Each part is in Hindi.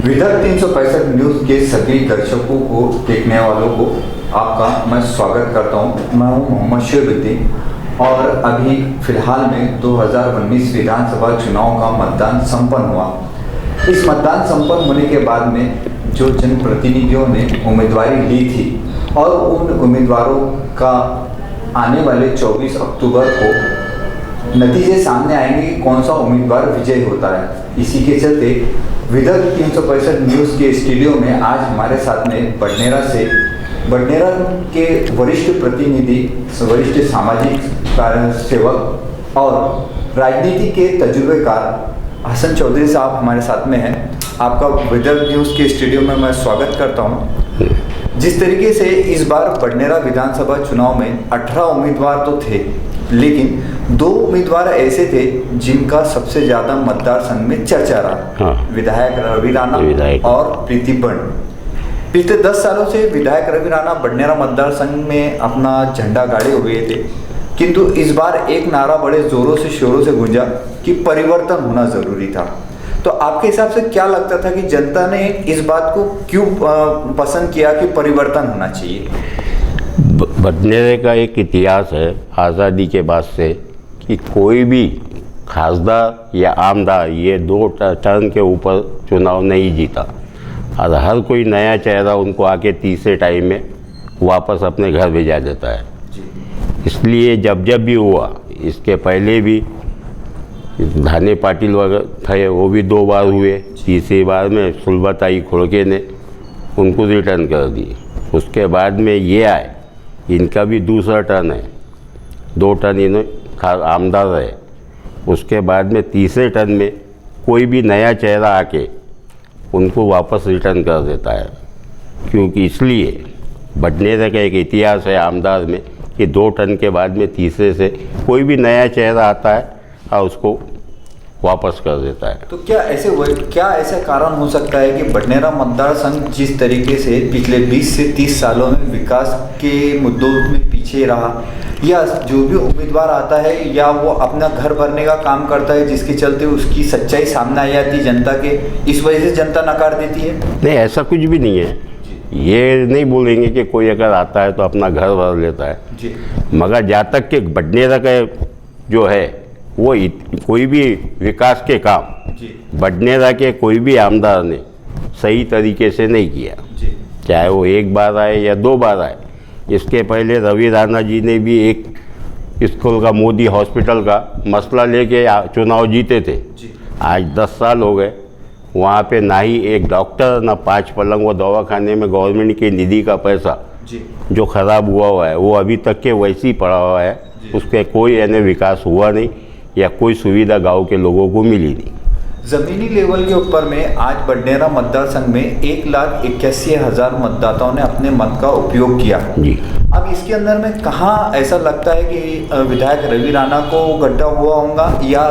विदर्भ 365 न्यूज़ के सभी दर्शकों को, देखने वालों को आपका मैं स्वागत करता हूं। मैं हूं मोहम्मद शोएब और अभी फिलहाल में 2019 विधानसभा चुनाव का मतदान संपन्न हुआ। इस मतदान संपन्न होने के बाद में जो जनप्रतिनिधियों ने उम्मीदवारी ली थी और उन उम्मीदवारों का आने वाले 24 अक्टूबर को नतीजे सामने आएंगे कि कौन सा उम्मीदवार विजयी होता है। इसी के चलते विदर्भ 365 न्यूज़ के स्टूडियो में आज हमारे साथ में बडनेरा के वरिष्ठ प्रतिनिधि, वरिष्ठ सामाजिक कार्य सेवक और राजनीति के तजुर्बेकार हसन चौधरी साहब हमारे साथ में हैं। आपका विदर्भ न्यूज़ के स्टूडियो में मैं स्वागत करता हूं। जिस तरीके से इस बार बडनेरा विधानसभा चुनाव में 18 उम्मीदवार तो थे, लेकिन 2 उम्मीदवार ऐसे थे जिनका सबसे ज़्यादा मतदार संघ में चर्चा रहा। विधायक रवि राणा और प्रीति बंड। पिछले 10 सालों से विधायक रवि राणा बडनेरा मतदार संघ में अपना झंडा गाड़े हुए थे, किंतु इस बार एक नारा बड़े जोरों से शोरों से गूंजा कि परिवर्तन होना जरूरी था। तो आपके हिसाब से क्या लगता था कि जनता ने इस बात को क्यों पसंद किया कि परिवर्तन होना चाहिए? बडनेरे का एक इतिहास है आज़ादी के बाद से कि कोई भी खासदार या आमदार ये 2 टर्म के ऊपर चुनाव नहीं जीता और हर कोई नया चेहरा उनको आके तीसरे टाइम में वापस अपने घर भेजा देता है। इसलिए जब भी हुआ, इसके पहले भी धाने पाटिल वगैरह थे, वो भी 2 बार हुए। तीसरी बार में सुलभताई खोड़के ने उनको रिटर्न कर दी। उसके बाद में ये आए, इनका भी दूसरा टर्न है, 2 टर्न इन्होंने आमदार रहे। उसके बाद में तीसरे टर्न में कोई भी नया चेहरा आके उनको वापस रिटर्न कर देता है, क्योंकि इसलिए बडनेरे का एक इतिहास है आमदार में कि 2 टर्न के बाद में तीसरे से कोई भी नया चेहरा आता है और उसको वापस कर देता है। तो क्या ऐसा कारण हो सकता है कि बडनेरा मतदार संघ जिस तरीके से पिछले 20 से 30 सालों में विकास के मुद्दों में पीछे रहा, या जो भी उम्मीदवार आता है या वो अपना घर भरने का काम करता है जिसके चलते उसकी सच्चाई सामने आ जाती जनता के, इस वजह से जनता नकार देती है? नहीं, ऐसा कुछ भी नहीं है। ये नहीं बोलेंगे कि कोई अगर आता है तो अपना घर भर लेता है जी, मगर जहाँ तक कि बडनेरा का जो है वो कोई भी विकास के काम बडनेरा के कोई भी आमदार ने सही तरीके से नहीं किया, चाहे वो 1 बार आए या 2 बार आए। इसके पहले रवि राणा जी ने भी एक स्कूल का, मोदी हॉस्पिटल का मसला लेके चुनाव जीते थे। आज 10 साल हो गए, वहाँ पे ना ही एक डॉक्टर, ना 5 पलंग। वो दवाखाने में गवर्नमेंट की निधि का पैसा जो ख़राब हुआ है वो अभी तक के वैसे ही पड़ा हुआ है। उसके कोई यानी विकास हुआ नहीं या कोई सुविधा गांव के लोगों को मिली नहीं। ज़मीनी लेवल के ऊपर में आज बडनेरा मतदार संघ में 1,81,000 मतदाताओं ने अपने मत का उपयोग किया जी। अब इसके अंदर में कहाँ ऐसा लगता है कि विधायक रवि राणा को गड्ढा हुआ होगा, या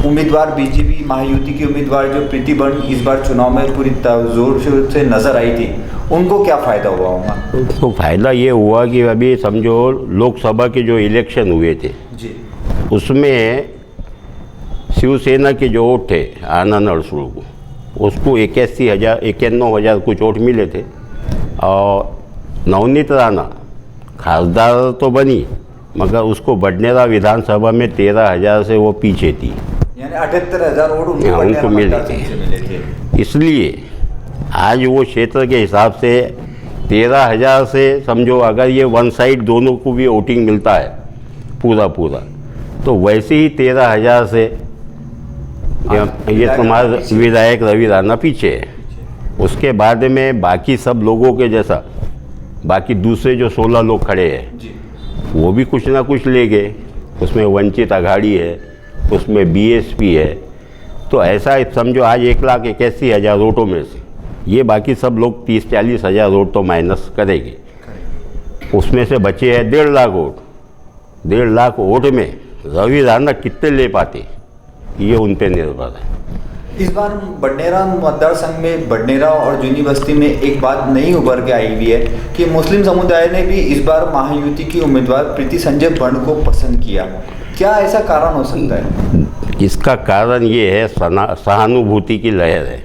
उम्मीदवार बीजेपी महायुति की उम्मीदवार जो प्रीति बंड इस बार चुनाव में पूरी जोर शोर से नजर आई थी, उनको क्या फ़ायदा हुआ होगा? तो फ़ायदा ये हुआ कि अभी समझो लोकसभा के जो इलेक्शन हुए थे जी, उसमें शिवसेना के जो वोट थे आनंद अड़सुल को, उसको 91,000 कुछ वोट मिले थे। और नवनीत राणा खासदार तो बनी, मगर उसको बडनेरा विधानसभा में 13,000 से वो पीछे थी, यानी 78,000 वोट उनको मिले थे। इसलिए आज वो क्षेत्र के हिसाब से 13,000 से समझो अगर ये वन साइड दोनों को भी वोटिंग मिलता है पूरा, तो वैसे ही 13,000 से ये तुम्हारा विधायक रवि राणा पीछे है। उसके बाद में बाकी सब लोगों के जैसा बाकी दूसरे जो 16 लोग खड़े हैं वो भी कुछ ना कुछ ले गए। उसमें वंचित आघाड़ी है, उसमें बीएसपी है। तो ऐसा समझो आज 1,81,000 वोटों में से ये बाकी सब लोग 30-40,000 वोट तो माइनस करेंगे। उसमें से बचे हैं 1.5 लाख वोट। 1.5 लाख वोट में रवि राणा कितने ले पाते, ये उन पे निर्भर है। इस बार बडनेरा मतदार संघ में बडनेरा और जूनी बस्ती में एक बात नई उभर के आई हुई है कि मुस्लिम समुदाय ने भी इस बार महायुति की उम्मीदवार प्रीति संजय बंड को पसंद किया। क्या ऐसा कारण हो सकता है? इसका कारण ये है सहानुभूति की लहर है।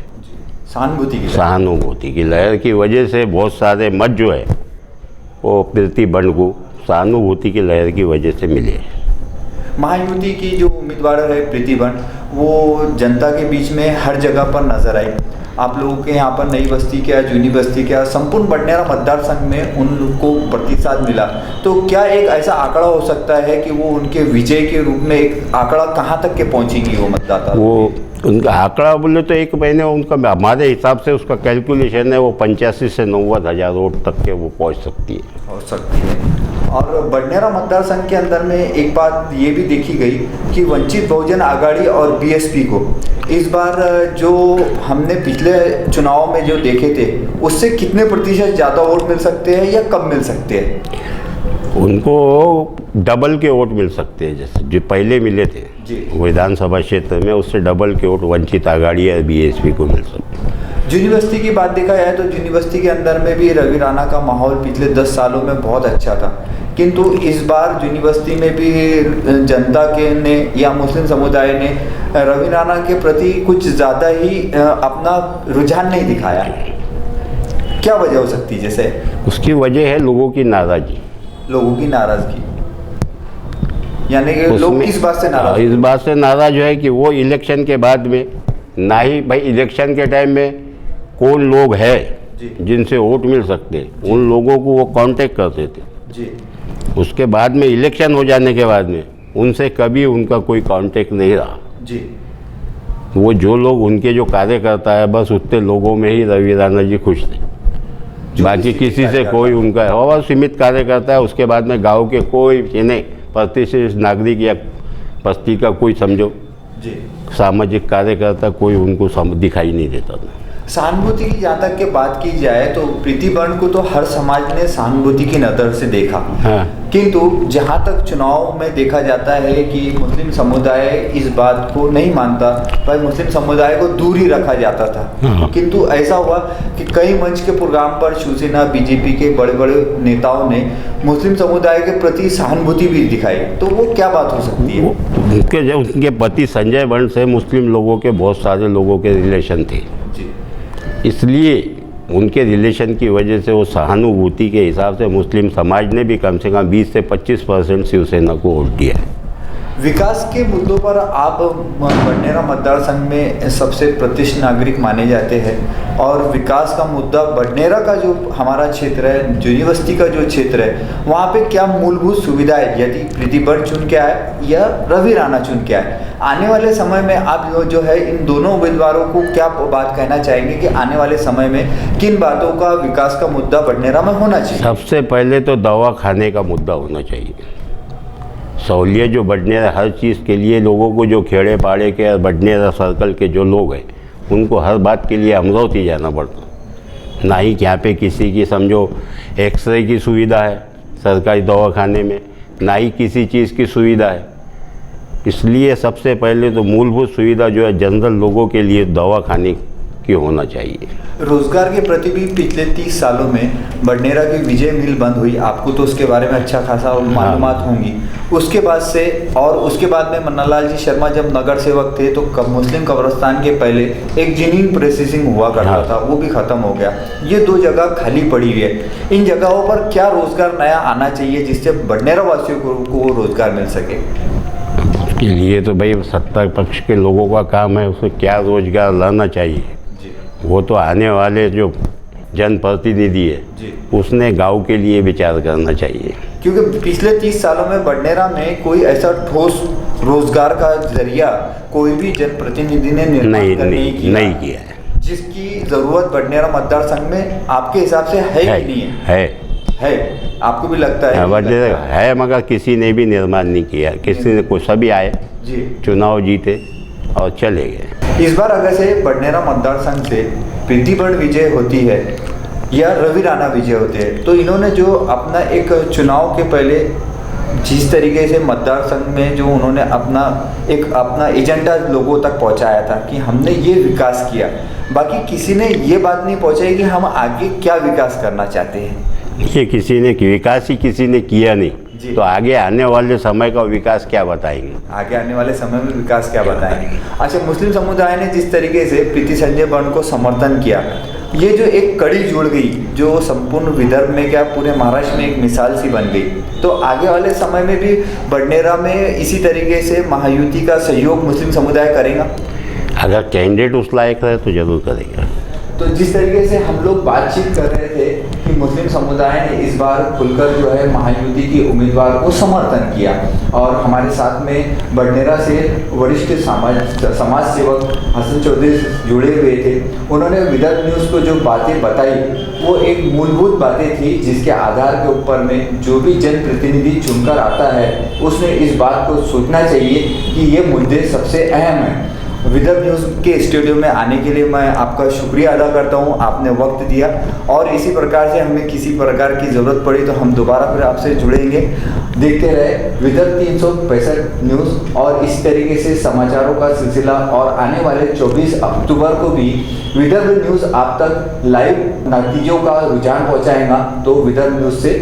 सहानुभूति की लहर की वजह से बहुत सारे मत जो है वो प्रीति बंड को सहानुभूति की लहर की वजह से मिले। महायुति की जो उम्मीदवार है प्रीति बंड, वो जनता के बीच में हर जगह पर नजर आई। आप लोगों के यहाँ पर नई बस्ती क्या, जूनी बस्ती क्या, संपूर्ण बडनेरा मतदार संघ में उनको प्रतिशत मिला। तो क्या एक ऐसा आंकड़ा हो सकता है कि वो उनके विजय के रूप में एक आंकड़ा कहाँ तक के पहुँचेंगी वो मतदाता? वो उनका आंकड़ा बोले तो एक महीने उनका हमारे हिसाब से उसका कैलकुलेशन है वो 85 से 90 हज़ार वोट तक के वो पहुँच सकती है। हो सकती है। और बडनेरा मतदार संघ के अंदर में एक बात ये भी देखी गई कि वंचित बहुजन आघाड़ी और बीएसपी को इस बार जो हमने पिछले चुनाव में जो देखे थे उससे कितने प्रतिशत ज़्यादा वोट मिल सकते हैं या कम मिल सकते हैं? उनको डबल के वोट मिल सकते हैं, जैसे जो पहले मिले थे विधानसभा क्षेत्र में उससे डबल के वोट वंचित आघाड़ी या बीएसपी को मिल सकते हैं। यूनिवर्सिटी की बात देखा जाए तो यूनिवर्सिटी के अंदर में भी रवि राणा का माहौल पिछले 10 सालों में बहुत अच्छा था, किंतु इस बार यूनिवर्सिटी में भी जनता के ने या मुस्लिम समुदाय ने रवि राणा के प्रति कुछ ज़्यादा ही अपना रुझान नहीं दिखाया। क्या वजह हो सकती है? जैसे उसकी वजह है लोगों की नाराज़गी। लोगों की नाराज़गी यानी कि लोग किस बात से नाराज़? इस बात से नाराज़ है कि वो इलेक्शन के बाद में ना ही भाई इलेक्शन के टाइम में कौन लोग हैं जिनसे वोट मिल सकते हैं उन लोगों को वो कांटेक्ट करते थे जी। उसके बाद में इलेक्शन हो जाने के बाद में उनसे कभी उनका कोई कांटेक्ट नहीं रहा जी। वो जो लोग उनके जो कार्यकर्ता है बस उतने लोगों में ही रवि राणा जी खुश थे, बाकी किसी से कोई उनका और सीमित कार्यकर्ता है। उसके बाद में गांव के कोई नहीं प्रतिष्ठित नागरिक या बस्ती का कोई समझो जी सामाजिक कार्यकर्ता कोई उनको दिखाई नहीं देता था। सहानुभूति की जहाँ तक के बात की जाए तो प्रीति बंड को तो हर समाज ने सहानुभूति की नज़र से देखा हाँ। किंतु जहाँ तक चुनाव में देखा जाता है कि मुस्लिम समुदाय इस बात को नहीं मानता, भाई मुस्लिम समुदाय को दूर ही रखा जाता था हाँ। किंतु ऐसा हुआ कि कई मंच के प्रोग्राम पर शिवसेना बीजेपी के बड़े बड़े नेताओं ने मुस्लिम समुदाय के प्रति सहानुभूति भी दिखाई। तो वो क्या बात हो सकती है? उनके पति संजय बंड से मुस्लिम लोगों के बहुत सारे लोगों के रिलेशन थे, इसलिए उनके रिलेशन की वजह से वो सहानुभूति के हिसाब से मुस्लिम समाज ने भी कम से कम 20 से 25% शिवसेना को वोट दिया है। विकास के मुद्दों पर आप बडनेरा मतदार संघ में सबसे प्रतिष्ठित नागरिक माने जाते हैं और विकास का मुद्दा बडनेरा का जो हमारा क्षेत्र है, यूनिवर्सिटी का जो क्षेत्र है, वहाँ पे क्या मूलभूत सुविधा है? यदि प्रीति बंड चुन के आए या रवि राणा चुन के आए, आने वाले समय में आप जो है इन दोनों उम्मीदवारों को क्या बात कहना चाहेंगे कि आने वाले समय में किन बातों का विकास का मुद्दा बडनेरा में होना चाहिए? सबसे पहले तो दवाखाने का मुद्दा होना चाहिए। सहूलियत जो बडनेरा हर चीज़ के लिए लोगों को जो खेड़े पाड़े के और बडनेरा सर्कल के जो लोग हैं उनको हर बात के लिए अमरावती जाना पड़ता, ना ही यहाँ पे किसी की समझो एक्सरे की सुविधा है सरकारी दवाखाने में, ना ही किसी चीज़ की सुविधा है। इसलिए सबसे पहले तो मूलभूत सुविधा जो है जनरल लोगों के लिए दवाखाने की होना चाहिए। रोजगार के प्रति भी पिछले 30 सालों में बडनेरा की विजय मिल बंद हुई, आपको तो उसके बारे में अच्छा खासा मालूमात होंगी। उसके बाद से और उसके बाद में मन्नालाल जी शर्मा जब नगर सेवक थे तो मुस्लिम कब्रिस्तान के पहले एक जिनीन प्रोसेसिंग हुआ करता था, वो भी ख़त्म हो गया। ये 2 जगह खाली पड़ी हुई है। इन जगहों पर क्या रोजगार नया आना चाहिए जिससे बडनेरा वासियों को रोजगार मिल सके? उसके लिए तो भाई सत्ता पक्ष के लोगों का काम है, उसको क्या रोजगार लाना चाहिए वो तो आने वाले जो जनप्रतिनिधि है उसने गांव के लिए विचार करना चाहिए, क्योंकि पिछले 30 सालों में बडनेरा में कोई ऐसा ठोस रोजगार का जरिया कोई भी जनप्रतिनिधि ने नहीं किया है जिसकी ज़रूरत बडनेरा मतदार संघ में आपके हिसाब से है कि नहीं है? आपको भी लगता है? बडनेरा है मगर किसी ने भी निर्माण नहीं किया, किसी ने कुछ सभी आए चुनाव जीते और चले गए। इस बार अगर से बडनेरा मतदार संघ से प्रीति बंड विजय होती है या रवि राणा विजय होते हैं तो इन्होंने जो अपना एक चुनाव के पहले जिस तरीके से मतदार संघ में जो उन्होंने अपना एजेंडा लोगों तक पहुंचाया था कि हमने ये विकास किया, बाकी किसी ने ये बात नहीं पहुंचाई कि हम आगे क्या विकास करना चाहते हैं। ये किसी ने विकास ही किसी ने किया नहीं जी। तो आगे आने वाले समय का विकास क्या बताएंगे? आगे आने वाले समय में विकास क्या बताएंगे? अच्छा, मुस्लिम समुदाय ने जिस तरीके से प्रीति संजय बंड को समर्थन किया, ये जो एक कड़ी जुड़ गई जो संपूर्ण विदर्भ में क्या पूरे महाराष्ट्र में एक मिसाल सी बन गई, तो आगे वाले समय में भी बडनेरा में इसी तरीके से महायुति का सहयोग मुस्लिम समुदाय करेगा? अगर कैंडिडेट उस लायक रहे तो जरूर करेगा। तो जिस तरीके से हम लोग बातचीत कर रहे थे कि मुस्लिम समुदाय ने इस बार खुलकर जो है महायुति की उम्मीदवार को समर्थन किया, और हमारे साथ में बडनेरा से वरिष्ठ समाज सेवक हसन चौधरी जुड़े हुए थे। उन्होंने विदर्भ न्यूज़ को जो बातें बताई वो एक मूलभूत बातें थी जिसके आधार के ऊपर में जो भी जनप्रतिनिधि चुनकर आता है उसने इस बात को सोचना चाहिए कि ये मुद्दे सबसे अहम हैं। विदर्भ न्यूज़ के स्टूडियो में आने के लिए मैं आपका शुक्रिया अदा करता हूं, आपने वक्त दिया, और इसी प्रकार से हमें किसी प्रकार की ज़रूरत पड़ी तो हम दोबारा फिर आपसे जुड़ेंगे। देखते रहे विदर्भ 365 न्यूज़, और इस तरीके से समाचारों का सिलसिला, और आने वाले 24 अक्टूबर को भी विदर्भ न्यूज़ आप तक लाइव नतीजों का रुझान पहुँचाएगा, तो विदर्भ न्यूज़ से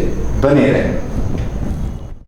बने रहें।